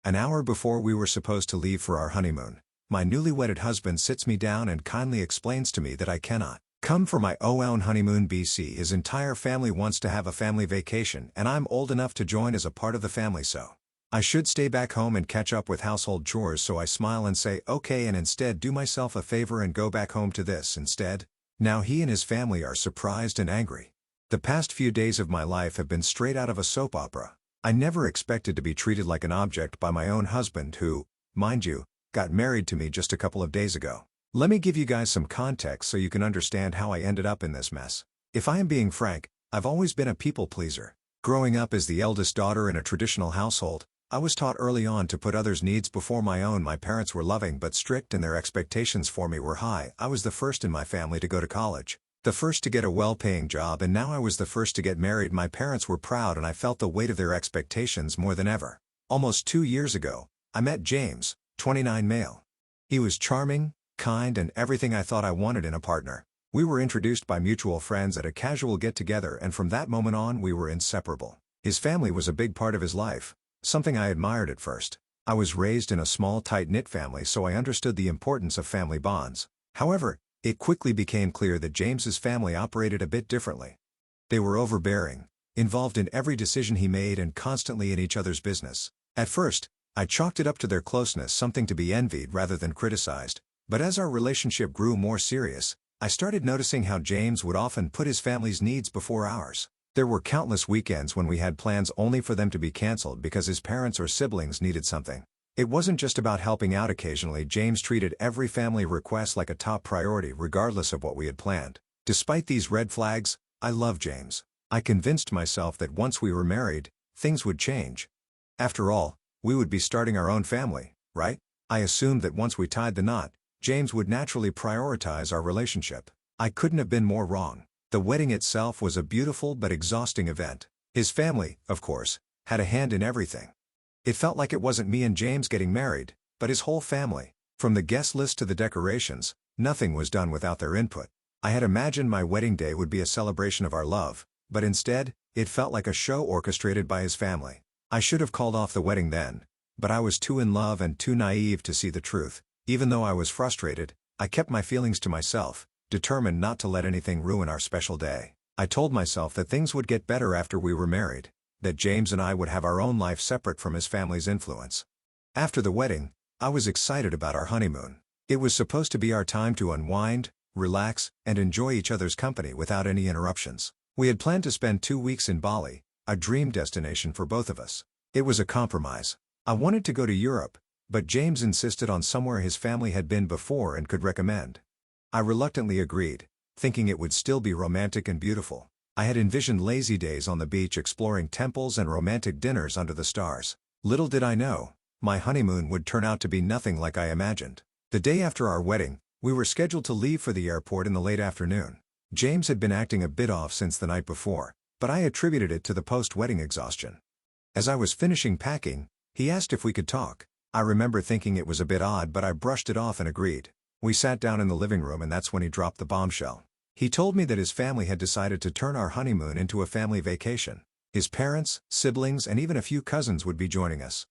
An hour before we were supposed to leave for our honeymoon, my newly wedded husband sits me down and kindly explains to me that I cannot come for my own honeymoon BC. His entire family wants to have a family vacation and I'm old enough to join as a part of the family, so I should stay back home and catch up with household chores. So I smile and say okay and instead do myself a favor and go back home to this instead. Now he and his family are surprised and angry. The past few days of my life have been straight out of a soap opera. I never expected to be treated like an object by my own husband who, mind you, got married to me just a couple of days ago. Let me give you guys some context so you can understand how I ended up in this mess. If I am being frank, I've always been a people pleaser. Growing up as the eldest daughter in a traditional household, I was taught early on to put others' needs before my own. My parents were loving but strict and their expectations for me were high. I was the first in my family to go to college, the first to get a well-paying job, and now I was the first to get married. My parents were proud and I felt the weight of their expectations more than ever. Almost 2 years ago, I met James, 29 male. He was charming, kind, and everything I thought I wanted in a partner. We were introduced by mutual friends at a casual get-together, and from that moment on we were inseparable. His family was a big part of his life, something I admired at first. I was raised in a small tight-knit family, so I understood the importance of family bonds. However, it quickly became clear that James's family operated a bit differently. They were overbearing, involved in every decision he made and constantly in each other's business. At first, I chalked it up to their closeness, something to be envied rather than criticized. But as our relationship grew more serious, I started noticing how James would often put his family's needs before ours. There were countless weekends when we had plans only for them to be canceled because his parents or siblings needed something. It wasn't just about helping out occasionally. James treated every family request like a top priority regardless of what we had planned. Despite these red flags, I loved James. I convinced myself that once we were married, things would change. After all, we would be starting our own family, right? I assumed that once we tied the knot, James would naturally prioritize our relationship. I couldn't have been more wrong. The wedding itself was a beautiful but exhausting event. His family, of course, had a hand in everything. It felt like it wasn't me and James getting married, but his whole family. From the guest list to the decorations, nothing was done without their input. I had imagined my wedding day would be a celebration of our love, but instead, it felt like a show orchestrated by his family. I should have called off the wedding then, but I was too in love and too naive to see the truth. Even though I was frustrated, I kept my feelings to myself, determined not to let anything ruin our special day. I told myself that things would get better after we were married, that James and I would have our own life separate from his family's influence. After the wedding, I was excited about our honeymoon. It was supposed to be our time to unwind, relax, and enjoy each other's company without any interruptions. We had planned to spend 2 weeks in Bali, a dream destination for both of us. It was a compromise. I wanted to go to Europe, but James insisted on somewhere his family had been before and could recommend. I reluctantly agreed, thinking it would still be romantic and beautiful. I had envisioned lazy days on the beach exploring temples and romantic dinners under the stars. Little did I know, my honeymoon would turn out to be nothing like I imagined. The day after our wedding, we were scheduled to leave for the airport in the late afternoon. James had been acting a bit off since the night before, but I attributed it to the post-wedding exhaustion. As I was finishing packing, he asked if we could talk. I remember thinking it was a bit odd, but I brushed it off and agreed. We sat down in the living room and that's when he dropped the bombshell. He told me that his family had decided to turn our honeymoon into a family vacation. His parents, siblings, and even a few cousins would be joining us.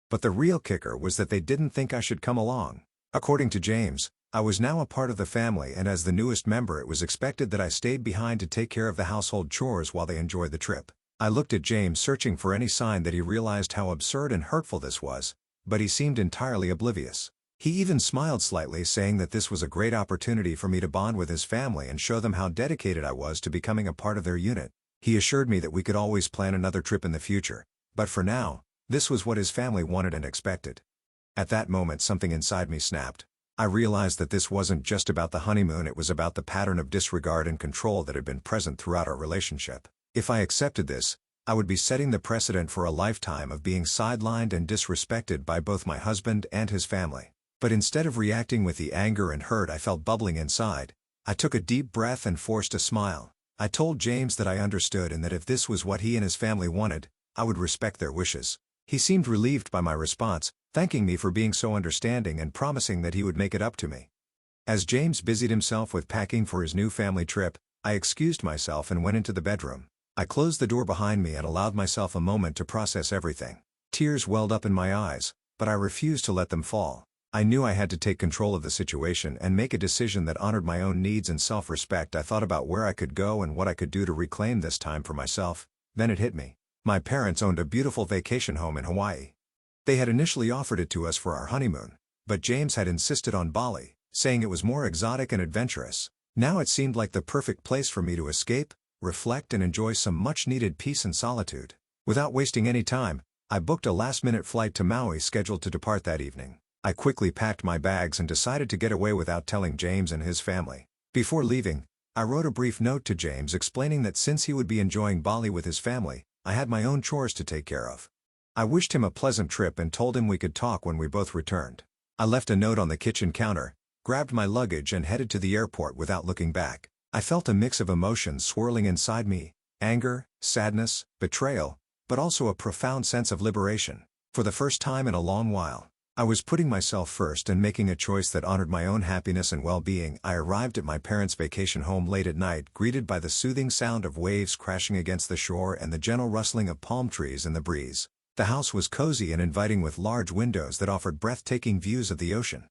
But the real kicker was that they didn't think I should come along. According to James, I was now a part of the family, and as the newest member it was expected that I stayed behind to take care of the household chores while they enjoyed the trip. I looked at James, searching for any sign that he realized how absurd and hurtful this was, but he seemed entirely oblivious. He even smiled slightly, saying that this was a great opportunity for me to bond with his family and show them how dedicated I was to becoming a part of their unit. He assured me that we could always plan another trip in the future, but for now, this was what his family wanted and expected. At that moment something inside me snapped. I realized that this wasn't just about the honeymoon, it was about the pattern of disregard and control that had been present throughout our relationship. If I accepted this, I would be setting the precedent for a lifetime of being sidelined and disrespected by both my husband and his family. But instead of reacting with the anger and hurt I felt bubbling inside, I took a deep breath and forced a smile. I told James that I understood and that if this was what he and his family wanted, I would respect their wishes. He seemed relieved by my response, thanking me for being so understanding and promising that he would make it up to me. As James busied himself with packing for his new family trip, I excused myself and went into the bedroom. I closed the door behind me and allowed myself a moment to process everything. Tears welled up in my eyes, but I refused to let them fall. I knew I had to take control of the situation and make a decision that honored my own needs and self-respect. I thought about where I could go and what I could do to reclaim this time for myself. Then it hit me. My parents owned a beautiful vacation home in Hawaii. They had initially offered it to us for our honeymoon, but James had insisted on Bali, saying it was more exotic and adventurous. Now it seemed like the perfect place for me to escape, reflect and enjoy some much-needed peace and solitude. Without wasting any time, I booked a last-minute flight to Maui scheduled to depart that evening. I quickly packed my bags and decided to get away without telling James and his family. Before leaving, I wrote a brief note to James explaining that since he would be enjoying Bali with his family, I had my own chores to take care of. I wished him a pleasant trip and told him we could talk when we both returned. I left a note on the kitchen counter, grabbed my luggage and headed to the airport without looking back. I felt a mix of emotions swirling inside me: anger, sadness, betrayal, but also a profound sense of liberation. For the first time in a long while, I was putting myself first and making a choice that honored my own happiness and well-being. I arrived at my parents' vacation home late at night, greeted by the soothing sound of waves crashing against the shore and the gentle rustling of palm trees in the breeze. The house was cozy and inviting with large windows that offered breathtaking views of the ocean.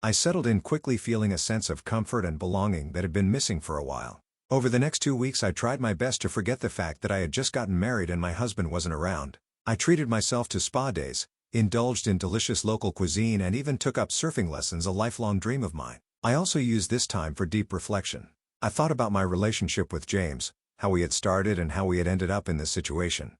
I settled in quickly, feeling a sense of comfort and belonging that had been missing for a while. Over the next 2 weeks I tried my best to forget the fact that I had just gotten married and my husband wasn't around. I treated myself to spa days, indulged in delicious local cuisine and even took up surfing lessons, a lifelong dream of mine. I also used this time for deep reflection. I thought about my relationship with James, how we had started and how we had ended up in this situation.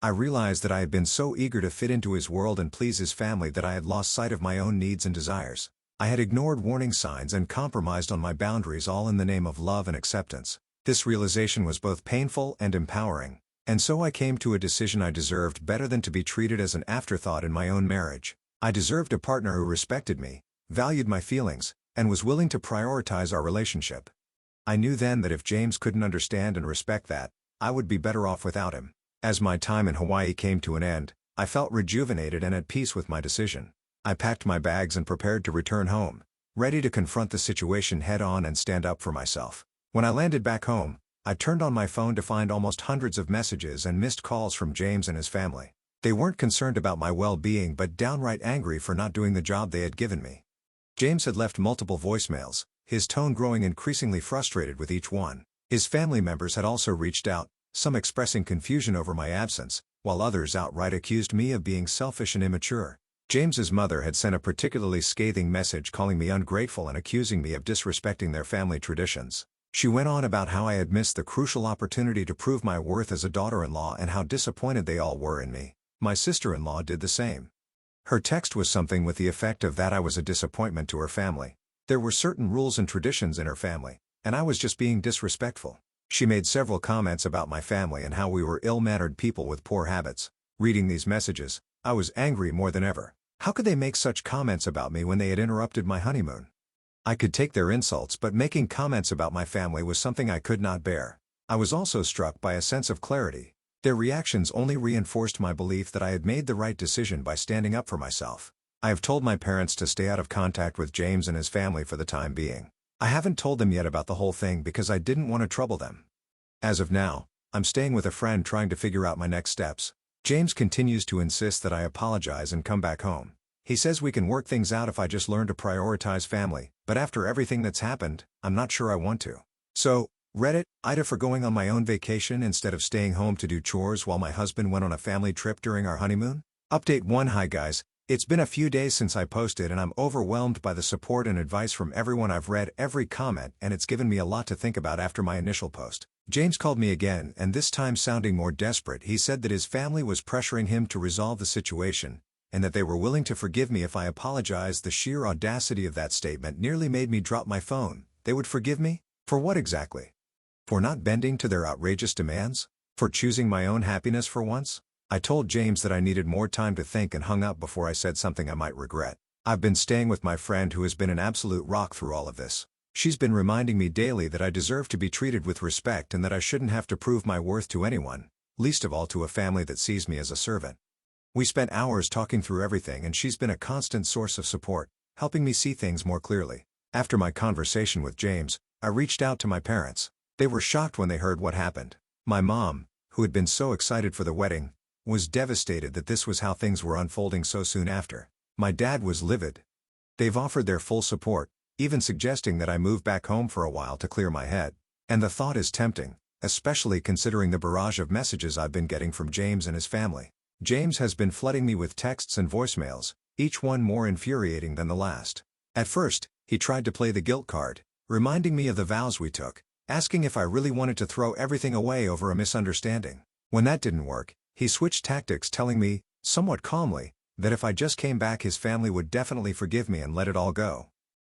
I realized that I had been so eager to fit into his world and please his family that I had lost sight of my own needs and desires. I had ignored warning signs and compromised on my boundaries, all in the name of love and acceptance. This realization was both painful and empowering. And so I came to a decision: I deserved better than to be treated as an afterthought in my own marriage. I deserved a partner who respected me, valued my feelings, and was willing to prioritize our relationship. I knew then that if James couldn't understand and respect that, I would be better off without him. As my time in Hawaii came to an end, I felt rejuvenated and at peace with my decision. I packed my bags and prepared to return home, ready to confront the situation head-on and stand up for myself. When I landed back home, I turned on my phone to find almost hundreds of messages and missed calls from James and his family. They weren't concerned about my well-being but downright angry for not doing the job they had given me. James had left multiple voicemails, his tone growing increasingly frustrated with each one. His family members had also reached out, some expressing confusion over my absence, while others outright accused me of being selfish and immature. James's mother had sent a particularly scathing message calling me ungrateful and accusing me of disrespecting their family traditions. She went on about how I had missed the crucial opportunity to prove my worth as a daughter-in-law and how disappointed they all were in me. My sister-in-law did the same. Her text was something with the effect of that I was a disappointment to her family. There were certain rules and traditions in her family, and I was just being disrespectful. She made several comments about my family and how we were ill-mannered people with poor habits. Reading these messages, I was angry more than ever. How could they make such comments about me when they had interrupted my honeymoon? I could take their insults, but making comments about my family was something I could not bear. I was also struck by a sense of clarity. Their reactions only reinforced my belief that I had made the right decision by standing up for myself. I have told my parents to stay out of contact with James and his family for the time being. I haven't told them yet about the whole thing because I didn't want to trouble them. As of now, I'm staying with a friend trying to figure out my next steps. James continues to insist that I apologize and come back home. He says we can work things out if I just learn to prioritize family, but after everything that's happened, I'm not sure I want to. So, Reddit, Ida for going on my own vacation instead of staying home to do chores while my husband went on a family trip during our honeymoon? Update 1. Hi guys, it's been a few days since I posted and I'm overwhelmed by the support and advice from everyone. I've read every comment and it's given me a lot to think about after my initial post. James called me again, and this time sounding more desperate. He said that his family was pressuring him to resolve the situation, and that they were willing to forgive me if I apologized. The sheer audacity of that statement nearly made me drop my phone. They would forgive me? For what exactly? For not bending to their outrageous demands? For choosing my own happiness for once? I told James that I needed more time to think and hung up before I said something I might regret. I've been staying with my friend who has been an absolute rock through all of this. She's been reminding me daily that I deserve to be treated with respect and that I shouldn't have to prove my worth to anyone, least of all to a family that sees me as a servant. We spent hours talking through everything and she's been a constant source of support, helping me see things more clearly. After my conversation with James, I reached out to my parents. They were shocked when they heard what happened. My mom, who had been so excited for the wedding, was devastated that this was how things were unfolding so soon after. My dad was livid. They've offered their full support, even suggesting that I move back home for a while to clear my head. And the thought is tempting, especially considering the barrage of messages I've been getting from James and his family. James has been flooding me with texts and voicemails, each one more infuriating than the last. At first, he tried to play the guilt card, reminding me of the vows we took, asking if I really wanted to throw everything away over a misunderstanding. When that didn't work, he switched tactics, telling me, somewhat calmly, that if I just came back his family would definitely forgive me and let it all go.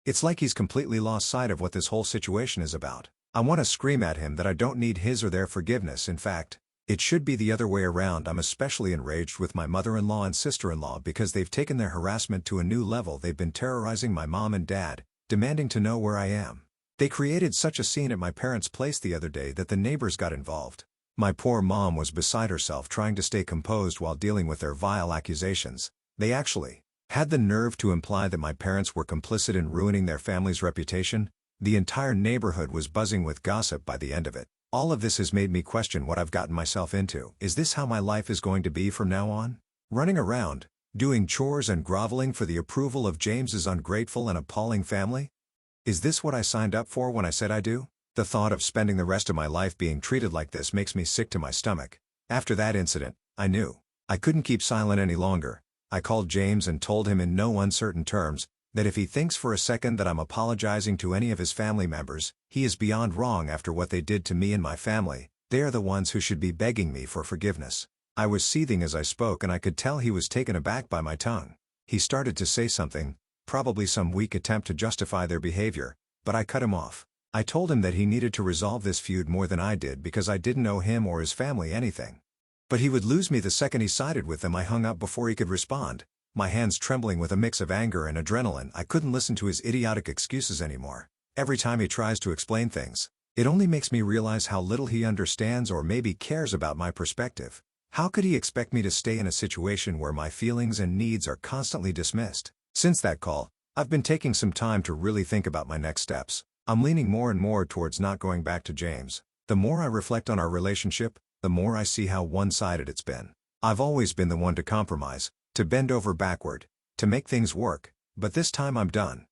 It's like he's completely lost sight of what this whole situation is about. I want to scream at him that I don't need his or their forgiveness. In fact, it should be the other way around. I'm especially enraged with my mother-in-law and sister-in-law because they've taken their harassment to a new level. They've been terrorizing my mom and dad, demanding to know where I am. They created such a scene at my parents' place the other day that the neighbors got involved. My poor mom was beside herself trying to stay composed while dealing with their vile accusations. They actually had the nerve to imply that my parents were complicit in ruining their family's reputation. The entire neighborhood was buzzing with gossip by the end of it. All of this has made me question what I've gotten myself into. Is this how my life is going to be from now on? Running around, doing chores and groveling for the approval of James's ungrateful and appalling family? Is this what I signed up for when I said I do? The thought of spending the rest of my life being treated like this makes me sick to my stomach. After that incident, I knew I couldn't keep silent any longer. I called James and told him in no uncertain terms that if he thinks for a second that I'm apologizing to any of his family members, he is beyond wrong. After what they did to me and my family, they are the ones who should be begging me for forgiveness. I was seething as I spoke and I could tell he was taken aback by my tongue. He started to say something, probably some weak attempt to justify their behavior, but I cut him off. I told him that he needed to resolve this feud more than I did because I didn't owe him or his family anything. But he would lose me the second he sided with them. I hung up before he could respond, my hands trembling with a mix of anger and adrenaline. I couldn't listen to his idiotic excuses anymore. Every time he tries to explain things, it only makes me realize how little he understands or maybe cares about my perspective. How could he expect me to stay in a situation where my feelings and needs are constantly dismissed? Since that call, I've been taking some time to really think about my next steps. I'm leaning more and more towards not going back to James. The more I reflect on our relationship, the more I see how one-sided it's been. I've always been the one to compromise, to bend over backward, to make things work, but this time I'm done.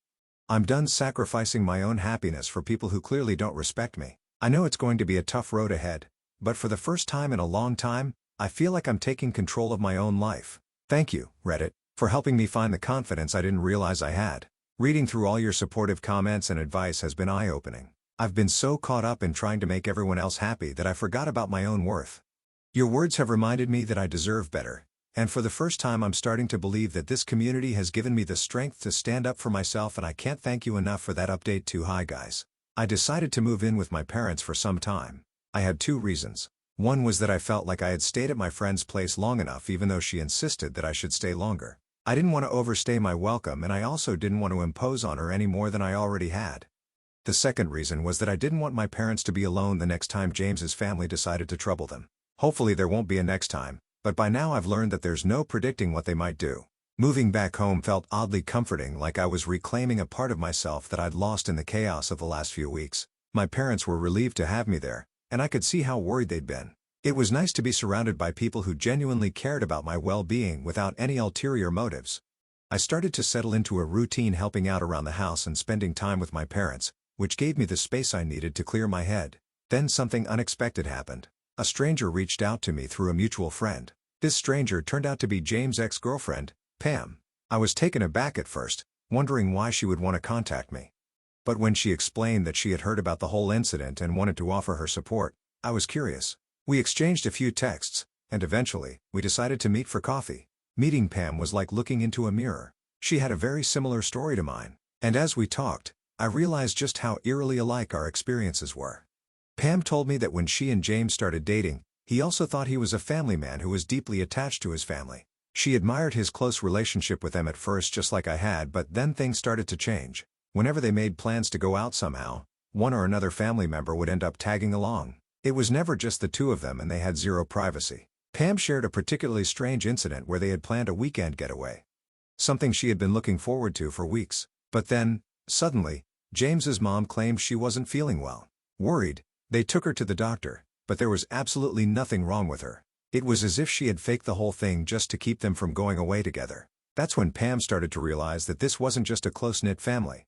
I'm done sacrificing my own happiness for people who clearly don't respect me. I know it's going to be a tough road ahead, but for the first time in a long time, I feel like I'm taking control of my own life. Thank you, Reddit, for helping me find the confidence I didn't realize I had. Reading through all your supportive comments and advice has been eye-opening. I've been so caught up in trying to make everyone else happy that I forgot about my own worth. Your words have reminded me that I deserve better, and for the first time I'm starting to believe that this community has given me the strength to stand up for myself, and I can't thank you enough for that update too. Hi guys. I decided to move in with my parents for some time. I had two reasons. One was that I felt like I had stayed at my friend's place long enough even though she insisted that I should stay longer. I didn't want to overstay my welcome, and I also didn't want to impose on her any more than I already had. The second reason was that I didn't want my parents to be alone the next time James's family decided to trouble them. Hopefully there won't be a next time, but by now I've learned that there's no predicting what they might do. Moving back home felt oddly comforting, like I was reclaiming a part of myself that I'd lost in the chaos of the last few weeks. My parents were relieved to have me there, and I could see how worried they'd been. It was nice to be surrounded by people who genuinely cared about my well-being without any ulterior motives. I started to settle into a routine, helping out around the house and spending time with my parents, which gave me the space I needed to clear my head. Then something unexpected happened. A stranger reached out to me through a mutual friend. This stranger turned out to be James' ex-girlfriend, Pam. I was taken aback at first, wondering why she would want to contact me. But when she explained that she had heard about the whole incident and wanted to offer her support, I was curious. We exchanged a few texts, and eventually, we decided to meet for coffee. Meeting Pam was like looking into a mirror. She had a very similar story to mine, and as we talked, I realized just how eerily alike our experiences were. Pam told me that when she and James started dating, he also thought he was a family man who was deeply attached to his family. She admired his close relationship with them at first, just like I had, but then things started to change. Whenever they made plans to go out somehow, one or another family member would end up tagging along. It was never just the two of them, and they had zero privacy. Pam shared a particularly strange incident where they had planned a weekend getaway. Something she had been looking forward to for weeks. But then, suddenly, James's mom claimed she wasn't feeling well. Worried, they took her to the doctor, but there was absolutely nothing wrong with her. It was as if she had faked the whole thing just to keep them from going away together. That's when Pam started to realize that this wasn't just a close-knit family.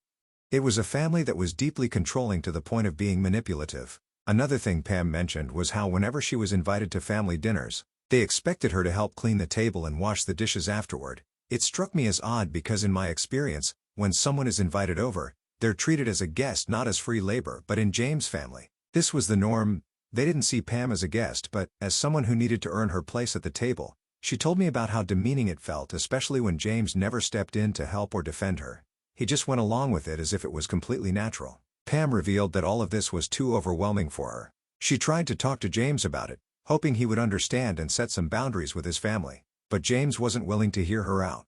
It was a family that was deeply controlling to the point of being manipulative. Another thing Pam mentioned was how whenever she was invited to family dinners, they expected her to help clean the table and wash the dishes afterward. It struck me as odd because in my experience, when someone is invited over, they're treated as a guest, not as free labor. But in James' family, this was the norm. They didn't see Pam as a guest but as someone who needed to earn her place at the table. She told me about how demeaning it felt, especially when James never stepped in to help or defend her. He just went along with it as if it was completely natural. Pam revealed that all of this was too overwhelming for her. She tried to talk to James about it, hoping he would understand and set some boundaries with his family. But James wasn't willing to hear her out.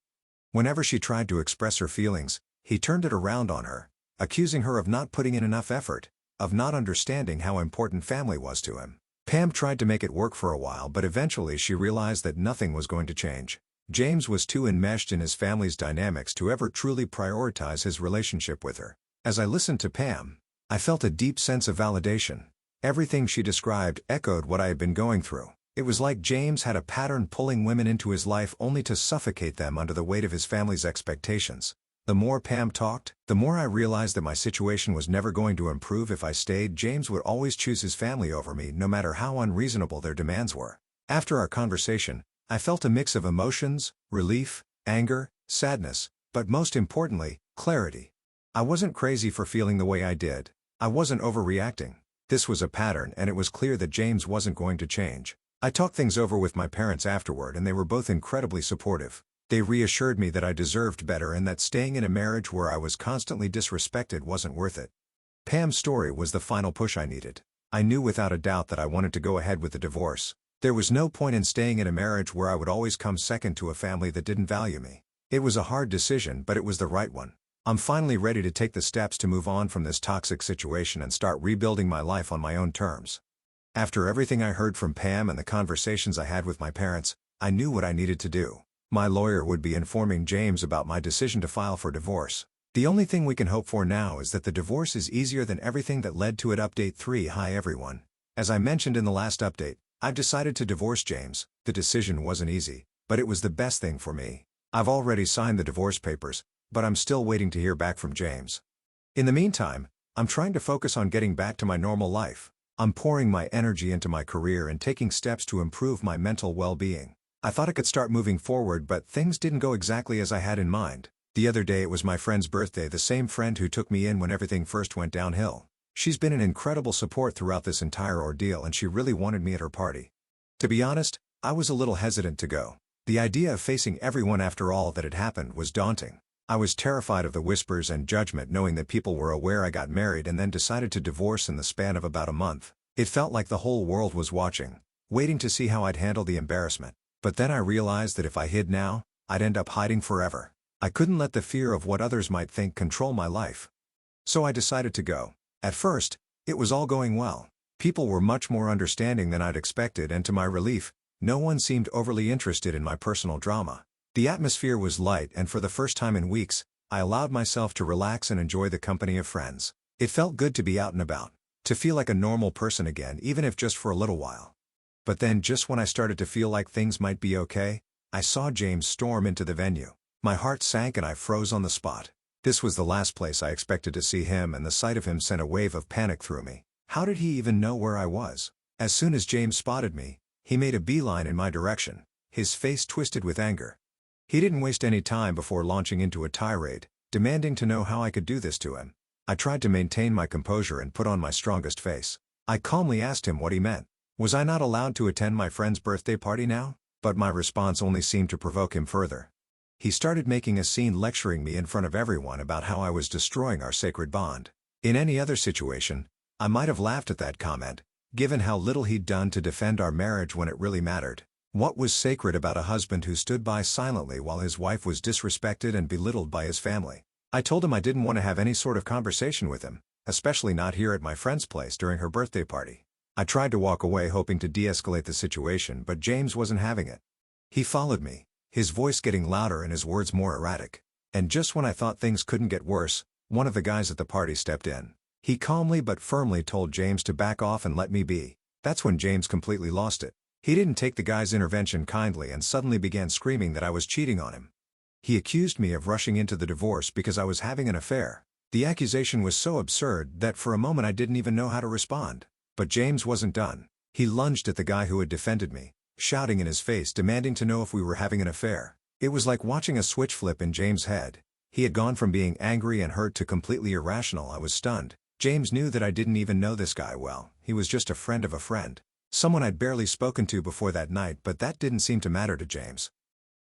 Whenever she tried to express her feelings, he turned it around on her, accusing her of not putting in enough effort, of not understanding how important family was to him. Pam tried to make it work for a while, but eventually she realized that nothing was going to change. James was too enmeshed in his family's dynamics to ever truly prioritize his relationship with her. As I listened to Pam, I felt a deep sense of validation. Everything she described echoed what I had been going through. It was like James had a pattern pulling women into his life only to suffocate them under the weight of his family's expectations. The more Pam talked, the more I realized that my situation was never going to improve if I stayed. James would always choose his family over me, no matter how unreasonable their demands were. After our conversation, I felt a mix of emotions: relief, anger, sadness, but most importantly, clarity. I wasn't crazy for feeling the way I did. I wasn't overreacting. This was a pattern, and it was clear that James wasn't going to change. I talked things over with my parents afterward, and they were both incredibly supportive. They reassured me that I deserved better and that staying in a marriage where I was constantly disrespected wasn't worth it. Pam's story was the final push I needed. I knew without a doubt that I wanted to go ahead with the divorce. There was no point in staying in a marriage where I would always come second to a family that didn't value me. It was a hard decision, but it was the right one. I'm finally ready to take the steps to move on from this toxic situation and start rebuilding my life on my own terms. After everything I heard from Pam and the conversations I had with my parents, I knew what I needed to do. My lawyer would be informing James about my decision to file for divorce. The only thing we can hope for now is that the divorce is easier than everything that led to it. Update 3. Hi everyone. As I mentioned in the last update, I've decided to divorce James. The decision wasn't easy, but it was the best thing for me. I've already signed the divorce papers, but I'm still waiting to hear back from James. In the meantime, I'm trying to focus on getting back to my normal life. I'm pouring my energy into my career and taking steps to improve my mental well-being. I thought I could start moving forward, but things didn't go exactly as I had in mind. The other day it was my friend's birthday, the same friend who took me in when everything first went downhill. She's been an incredible support throughout this entire ordeal, and she really wanted me at her party. To be honest, I was a little hesitant to go. The idea of facing everyone after all that had happened was daunting. I was terrified of the whispers and judgment, knowing that people were aware I got married and then decided to divorce in the span of about a month. It felt like the whole world was watching, waiting to see how I'd handle the embarrassment. But then I realized that if I hid now, I'd end up hiding forever. I couldn't let the fear of what others might think control my life. So I decided to go. At first, it was all going well. People were much more understanding than I'd expected, and to my relief, no one seemed overly interested in my personal drama. The atmosphere was light, and for the first time in weeks, I allowed myself to relax and enjoy the company of friends. It felt good to be out and about, to feel like a normal person again, even if just for a little while. But then, just when I started to feel like things might be okay, I saw James storm into the venue. My heart sank and I froze on the spot. This was the last place I expected to see him, and the sight of him sent a wave of panic through me. How did he even know where I was? As soon as James spotted me, he made a beeline in my direction, his face twisted with anger. He didn't waste any time before launching into a tirade, demanding to know how I could do this to him. I tried to maintain my composure and put on my strongest face. I calmly asked him what he meant. Was I not allowed to attend my friend's birthday party now? But my response only seemed to provoke him further. He started making a scene, lecturing me in front of everyone about how I was destroying our sacred bond. In any other situation, I might have laughed at that comment, given how little he'd done to defend our marriage when it really mattered. What was sacred about a husband who stood by silently while his wife was disrespected and belittled by his family? I told him I didn't want to have any sort of conversation with him, especially not here at my friend's place during her birthday party. I tried to walk away, hoping to de-escalate the situation, but James wasn't having it. He followed me, his voice getting louder and his words more erratic. And just when I thought things couldn't get worse, one of the guys at the party stepped in. He calmly but firmly told James to back off and let me be. That's when James completely lost it. He didn't take the guy's intervention kindly and suddenly began screaming that I was cheating on him. He accused me of rushing into the divorce because I was having an affair. The accusation was so absurd that for a moment I didn't even know how to respond. But James wasn't done. He lunged at the guy who had defended me, shouting in his face, demanding to know if we were having an affair. It was like watching a switch flip in James' head. He had gone from being angry and hurt to completely irrational. I was stunned. James knew that I didn't even know this guy well. He was just a friend of a friend. Someone I'd barely spoken to before that night, but that didn't seem to matter to James.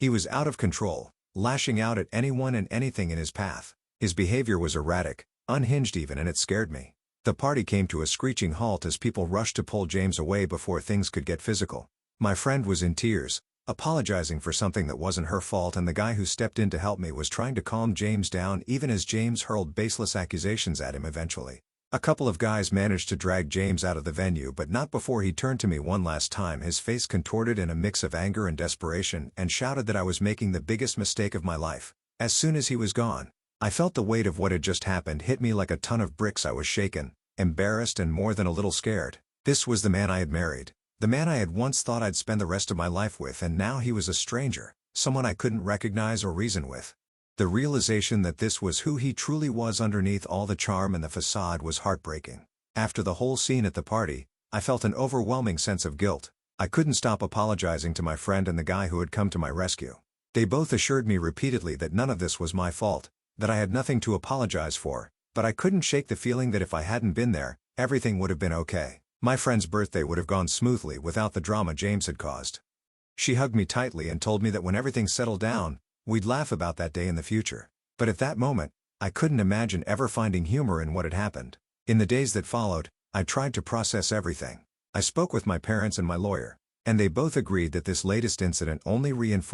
He was out of control, lashing out at anyone and anything in his path. His behavior was erratic, unhinged even, and it scared me. The party came to a screeching halt as people rushed to pull James away before things could get physical. My friend was in tears, apologizing for something that wasn't her fault, and the guy who stepped in to help me was trying to calm James down even as James hurled baseless accusations at him eventually. A couple of guys managed to drag James out of the venue, but not before he turned to me one last time, his face contorted in a mix of anger and desperation, and shouted that I was making the biggest mistake of my life. As soon as he was gone, I felt the weight of what had just happened hit me like a ton of bricks. I was shaken, embarrassed, and more than a little scared. This was the man I had married. The man I had once thought I'd spend the rest of my life with, and now he was a stranger, someone I couldn't recognize or reason with. The realization that this was who he truly was underneath all the charm and the facade was heartbreaking. After the whole scene at the party, I felt an overwhelming sense of guilt. I couldn't stop apologizing to my friend and the guy who had come to my rescue. They both assured me repeatedly that none of this was my fault, that I had nothing to apologize for, but I couldn't shake the feeling that if I hadn't been there, everything would have been okay. My friend's birthday would have gone smoothly without the drama James had caused. She hugged me tightly and told me that when everything settled down, we'd laugh about that day in the future. But at that moment, I couldn't imagine ever finding humor in what had happened. In the days that followed, I tried to process everything. I spoke with my parents and my lawyer, and they both agreed that this latest incident only reinforced